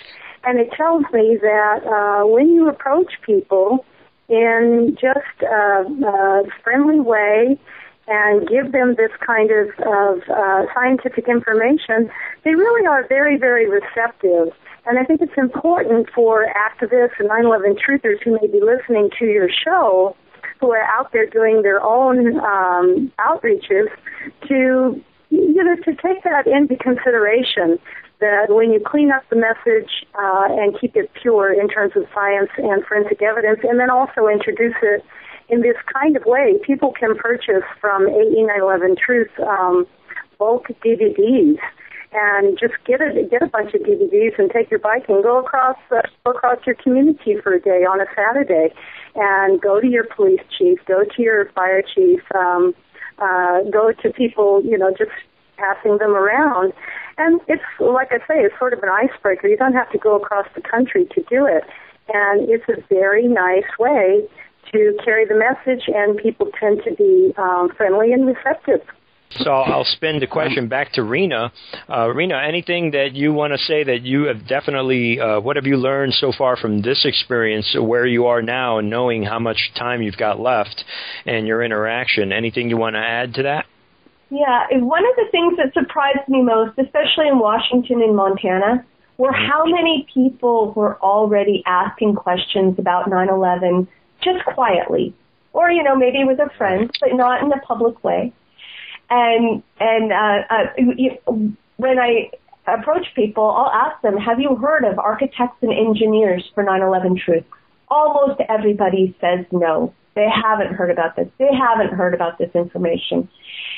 and it tells me that when you approach people in just a friendly way and give them this kind of scientific information, they really are very, very receptive. And I think it's important for activists and 9/11 truthers who may be listening to your show, who are out there doing their own outreaches, to take that into consideration, that when you clean up the message and keep it pure in terms of science and forensic evidence, and then also introduce it in this kind of way, people can purchase from AE 9/11 Truth bulk DVDs. And just get a bunch of DVDs and take your bike and go across your community for a day on a Saturday, and go to your police chief, go to your fire chief, go to people, just passing them around. And it's, like I say, it's sort of an icebreaker. You don't have to go across the country to do it. And it's a very nice way to carry the message, and people tend to be friendly and receptive. So I'll spin the question back to Rena. Rena, anything that you want to say that you have definitely, what have you learned so far from this experience, where you are now and knowing how much time you've got left and your interaction? Anything you want to add to that? Yeah, one of the things that surprised me most, especially in Washington and Montana, were how many people were already asking questions about 9/11 just quietly, or maybe with a friend, but not in a public way. And when I approach people, I'll ask them, "Have you heard of architects and engineers for 9/11 Truth?" Almost everybody says no. They haven't heard about this. They haven't heard about this information.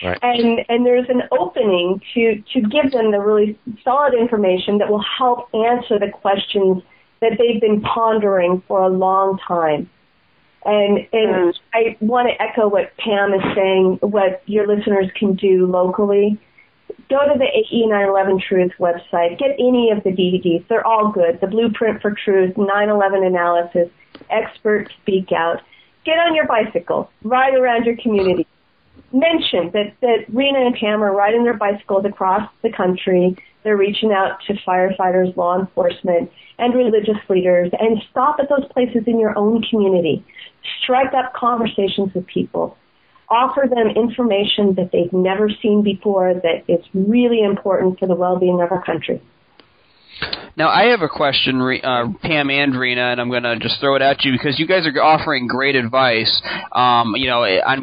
Right. And there's an opening to give them the really solid information that will help answer the questions that they've been pondering for a long time. And I want to echo what Pam is saying, what your listeners can do locally. Go to the AE 9/11 Truth website. Get any of the DVDs. They're all good. The Blueprint for Truth, 9/11 Analysis, Expert Speak Out. Get on your bicycle. Ride around your community. Mention that Rena and Pam are riding their bicycles across the country. They're reaching out to firefighters, law enforcement, and religious leaders, and stop at those places in your own community. Strike up conversations with people. Offer them information that they've never seen before that is really important for the well-being of our country. Now, I have a question, Pam and Rena, and I'm going to just throw it at you because you guys are offering great advice, on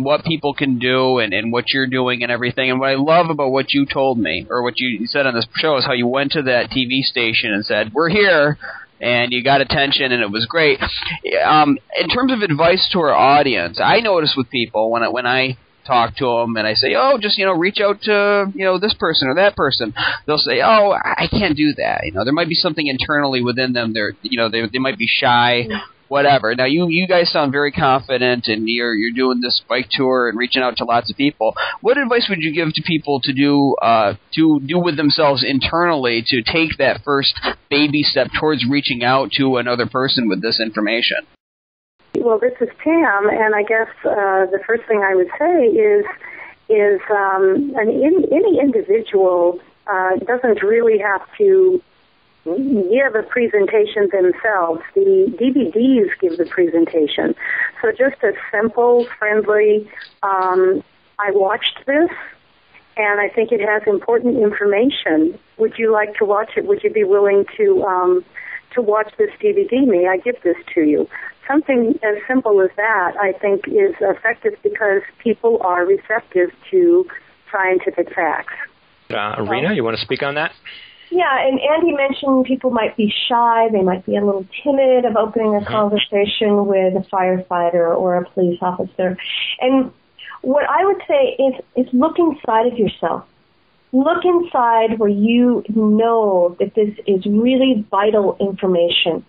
what people can do and what you're doing and everything. And what I love about what you told me, or what you said on this show, is how you went to that TV station and said, "We're here," and you got attention, and it was great. In terms of advice to our audience, I notice with people when I talk to them and I say, "Oh, just reach out to this person or that person," they'll say, "Oh, I can't do that." There might be something internally within them. They might be shy, whatever. Now you guys sound very confident, and you're doing this bike tour and reaching out to lots of people. What advice would you give to people to do with themselves internally to take that first baby step towards reaching out to another person with this information? Well, this is Pam, and I guess the first thing I would say is any individual doesn't really have to give a presentation themselves. The DVDs give the presentation. So just a simple, friendly, I watched this, and I think it has important information. Would you like to watch it? Would you be willing to watch this DVD? May I give this to you? Something as simple as that, I think, is effective because people are receptive to scientific facts. Rena, you want to speak on that? Yeah, and Andy mentioned people might be shy. They might be a little timid of opening a conversation with a firefighter or a police officer. And what I would say is look inside of yourself. Look inside where you know that this is really vital information,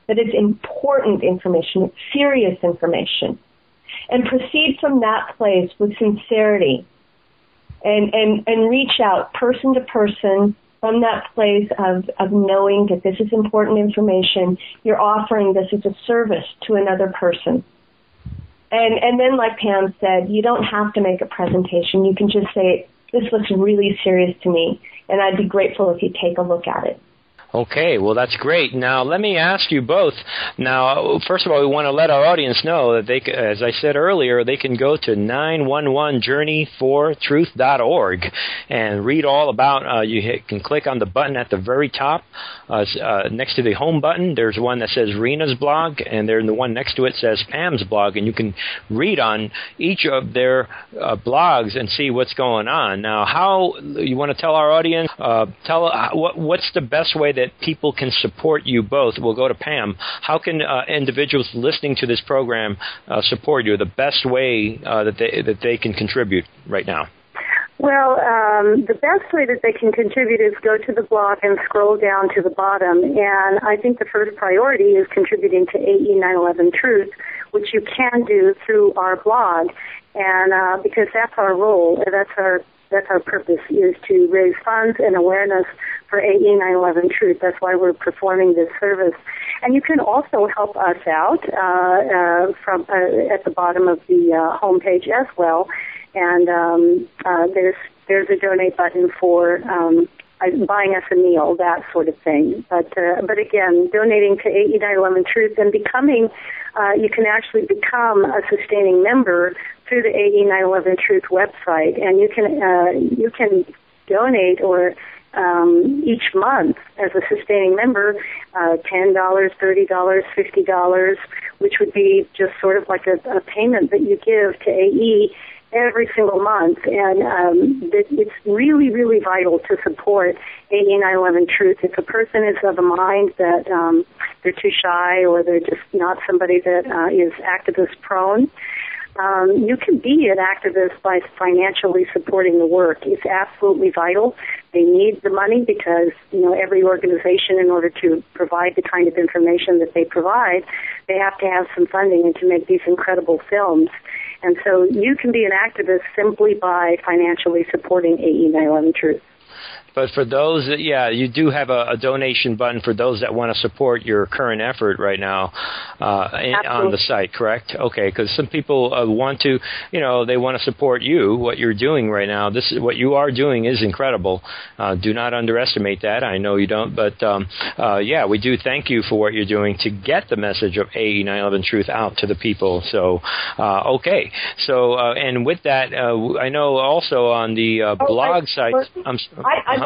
that it's important information, it's serious information, and proceed from that place with sincerity and reach out person to person from that place of knowing that this is important information. You're offering this as a service to another person. And then, like Pam said, you don't have to make a presentation. You can just say, "This looks really serious to me, and I'd be grateful if you take a look at it." Okay, well, that's great. Now, let me ask you both. Now, first of all, we want to let our audience know that they, as I said earlier, they can go to 911journeyfortruth.org and read all about. You can click on the button at the very top next to the home button. There's one that says Rena's blog, and then the one next to it says Pam's blog, and you can read on each of their blogs and see what's going on. Now, how you want to tell our audience? What's the best way that people can support you both? We'll go to Pam. How can individuals listening to this program support you? The best way that they can contribute right now? Well, the best way that they can contribute is go to the blog and scroll down to the bottom. And I think the first priority is contributing to AE 9/11 Truth, which you can do through our blog. And because that's our role, that's our purpose, is to raise funds and awareness for AE 9/11 Truth. That's why we're performing this service. And you can also help us out from at the bottom of the homepage as well. And there's a donate button for buying us a meal, that sort of thing. But again, donating to AE 9/11 Truth and becoming, you can actually become a sustaining member through the AE 9/11 Truth website, and you can donate or each month as a sustaining member, $10, $30, $50, which would be just sort of like a payment that you give to AE every single month. And it's really, really vital to support AE 9/11 Truth. If a person is of a mind that they're too shy or they're just not somebody that is activist prone, you can be an activist by financially supporting the work. It's absolutely vital. They need the money because, every organization, in order to provide the kind of information that they provide, they have to have some funding and to make these incredible films. And so you can be an activist simply by financially supporting AE 9/11 Truth. But for those that, you do have a donation button for those that want to support your current effort right now on the site, correct? Okay, because some people want to, they want to support you, what you're doing right now. What you are doing is incredible. Do not underestimate that. I know you don't, but we do thank you for what you're doing to get the message of AE 9/11 Truth out to the people. So, okay. So, and with that, I know also on the blog site,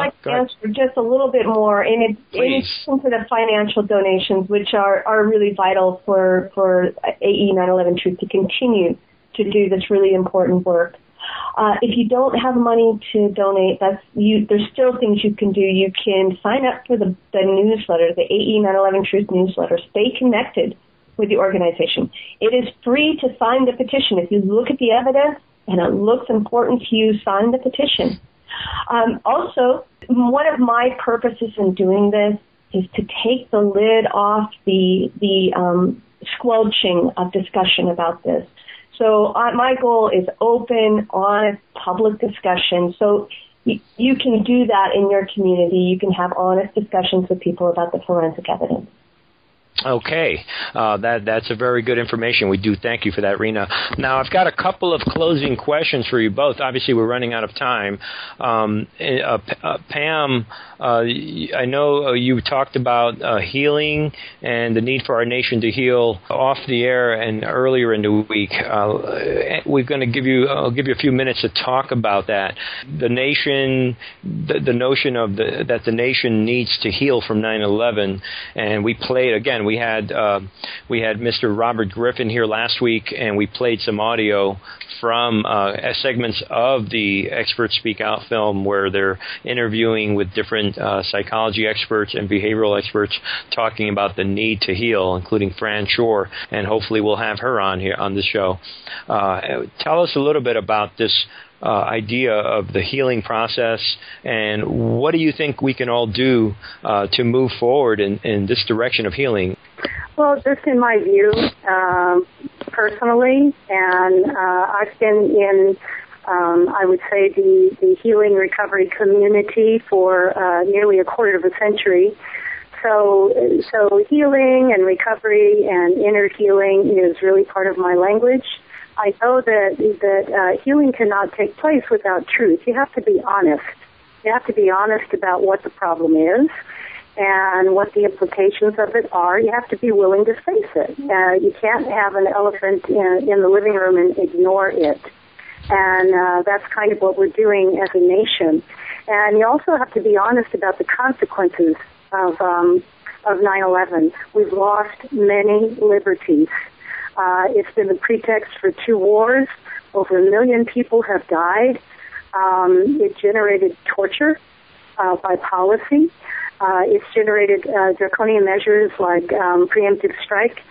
I'd like to answer just a little bit more in addition to the financial donations, which are really vital for AE 9/11 Truth to continue to do this really important work. If you don't have money to donate, there's still things you can do. You can sign up for the newsletter, the AE 9/11 Truth newsletter. Stay connected with the organization. It is free to sign the petition. If you look at the evidence and it looks important to you, sign the petition. Also, one of my purposes in doing this is to take the lid off the squelching of discussion about this. So my goal is open, honest, public discussion. So you can do that in your community. You can have honest discussions with people about the forensic evidence. Okay, that's a very good information. We do thank you for that, Rena. Now, I've got a couple of closing questions for you both. Obviously, we're running out of time. Pam, I know you talked about healing and the need for our nation to heal off the air and earlier in the week. We're going to give you a few minutes to talk about that. The nation, the notion of that the nation needs to heal from 9/11, and we played again. We had Mr. Robert Griffin here last week, and we played some audio from segments of the Experts Speak Out film where they're interviewing with different psychology experts and behavioral experts talking about the need to heal, including Fran Shore, and hopefully we'll have her on here on the show. Tell us a little bit about this idea of the healing process, and what do you think we can all do to move forward in this direction of healing? Well, just in my view, personally, and I've been in, I would say, the healing recovery community for nearly a quarter of a century. So healing and recovery and inner healing is really part of my language. I know that healing cannot take place without truth. You have to be honest. You have to be honest about what the problem is and what the implications of it are. You have to be willing to face it. You can't have an elephant in the living room and ignore it. And that's kind of what we're doing as a nation. And you also have to be honest about the consequences of 9/11. We've lost many liberties. It's been the pretext for 2 wars. Over 1 million people have died. It generated torture by policy. It's generated draconian measures like preemptive strike,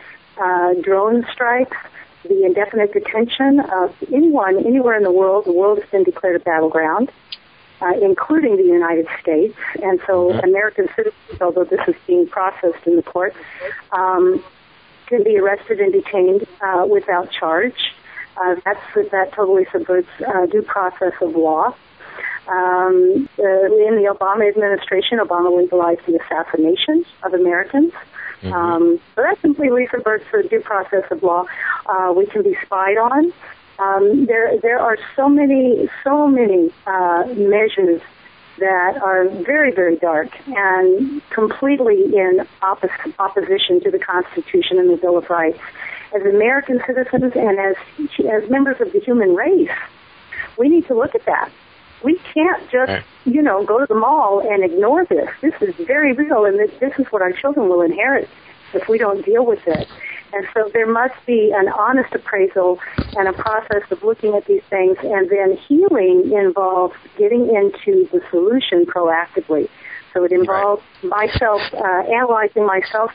drone strikes, the indefinite detention of anyone, anywhere in the world. The world has been declared a battleground, including the United States. And so American citizens, although this is being processed in the courts, can be arrested and detained without charge. That totally subverts due process of law. In the Obama administration, Obama legalized the assassination of Americans. So that completely subverts the due process of law. We can be spied on. There are so many measures that are very, very dark and completely in opposition to the Constitution and the Bill of Rights. as American citizens and as members of the human race. We need to look at that. We can't just, go to the mall and ignore this. This is very real, and this is what our children will inherit if we don't deal with it. And so there must be an honest appraisal and a process of looking at these things, and then healing involves getting into the solution proactively. So it involves myself, analyzing myself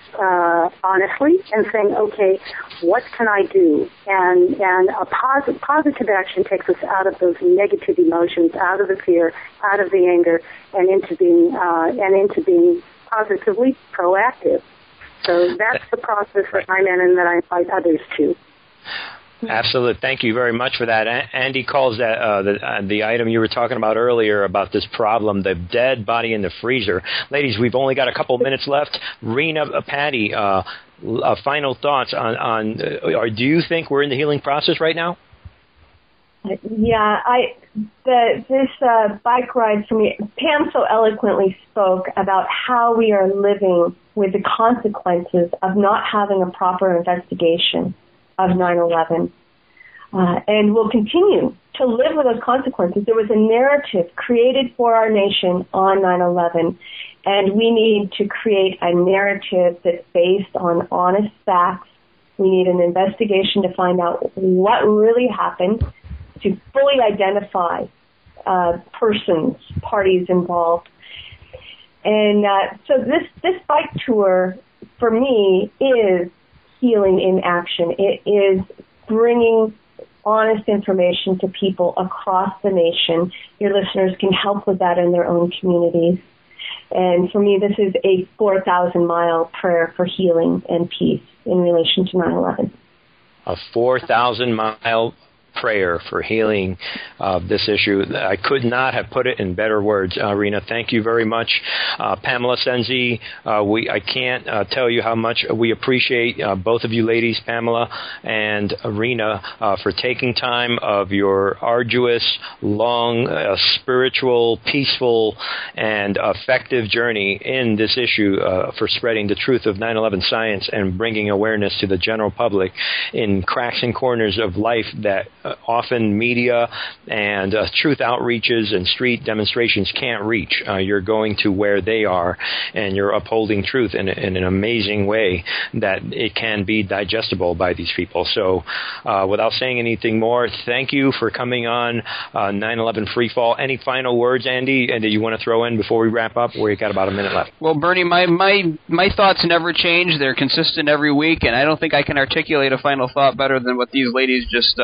honestly and saying, okay, what can I do? And a positive action takes us out of those negative emotions, out of the fear, out of the anger, and into being positively proactive. So that's the process that I'm in and that I invite others to. Absolutely. Thank you very much for that. Andy calls that the item you were talking about earlier about this problem, the dead body in the freezer. Ladies, we've only got a couple minutes left. Rena, Patty, final thoughts on do you think we're in the healing process right now? Yeah, this bike ride for me, Pam so eloquently spoke about how we are living with the consequences of not having a proper investigation of 9/11. And we'll continue to live with those consequences. There was a narrative created for our nation on 9/11, and we need to create a narrative that's based on honest facts. We need an investigation to find out what really happened, to fully identify persons, parties involved. And so this bike tour, for me, is healing in action. It is bringing honest information to people across the nation. Your listeners can help with that in their own communities. And for me, this is a 4,000-mile prayer for healing and peace in relation to 9/11. A 4,000-mile prayer for healing this issue. I could not have put it in better words. Rena, thank you very much. Pamela, Senzee, I can't tell you how much we appreciate both of you ladies, Pamela and Rena, for taking time of your arduous, long, spiritual, peaceful, and effective journey in this issue for spreading the truth of 9/11 science and bringing awareness to the general public in cracks and corners of life that often media and truth outreaches and street demonstrations can't reach. You're going to where they are, and you're upholding truth in an amazing way that it can be digestible by these people. So without saying anything more, thank you for coming on 9/11 Freefall. Any final words, Andy, that you want to throw in before we wrap up? We've got about a minute left. Well, Bernie, my thoughts never change. They're consistent every week, and I don't think I can articulate a final thought better than what these ladies just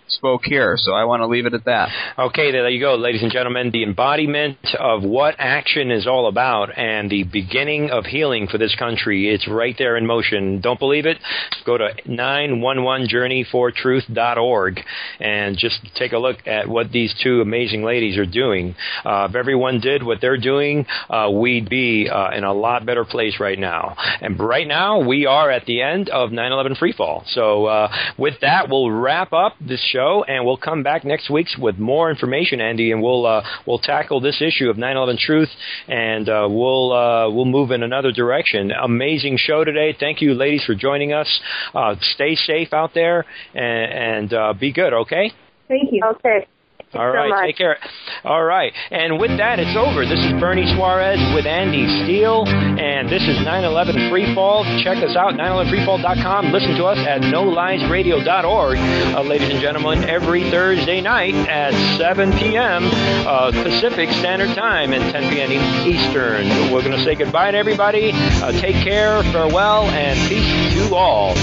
spoke here, so I want to leave it at that. Okay, there you go, ladies and gentlemen. The embodiment of what action is all about and the beginning of healing for this country. It's right there in motion. Don't believe it? Go to 911journeyfortruth.org and just take a look at what these two amazing ladies are doing. If everyone did what they're doing, we'd be in a lot better place right now. And right now, we are at the end of 9/11 Freefall. So with that, we'll wrap up this show, and we'll come back next week with more information, Andy, and we'll tackle this issue of 9/11 truth, and we'll move in another direction. Amazing show today. Thank you, ladies, for joining us. Stay safe out there, and be good, okay? Thank you. Okay. All right, take care. All right, and with that, it's over. This is Bernie Suarez with Andy Steele, and this is 9/11 Freefall. Check us out, 911freefall.com. Listen to us at noliesradio.org, ladies and gentlemen, every Thursday night at 7 p.m. Pacific Standard Time and 10 p.m. Eastern. We're going to say goodbye to everybody. Take care, farewell, and peace to all.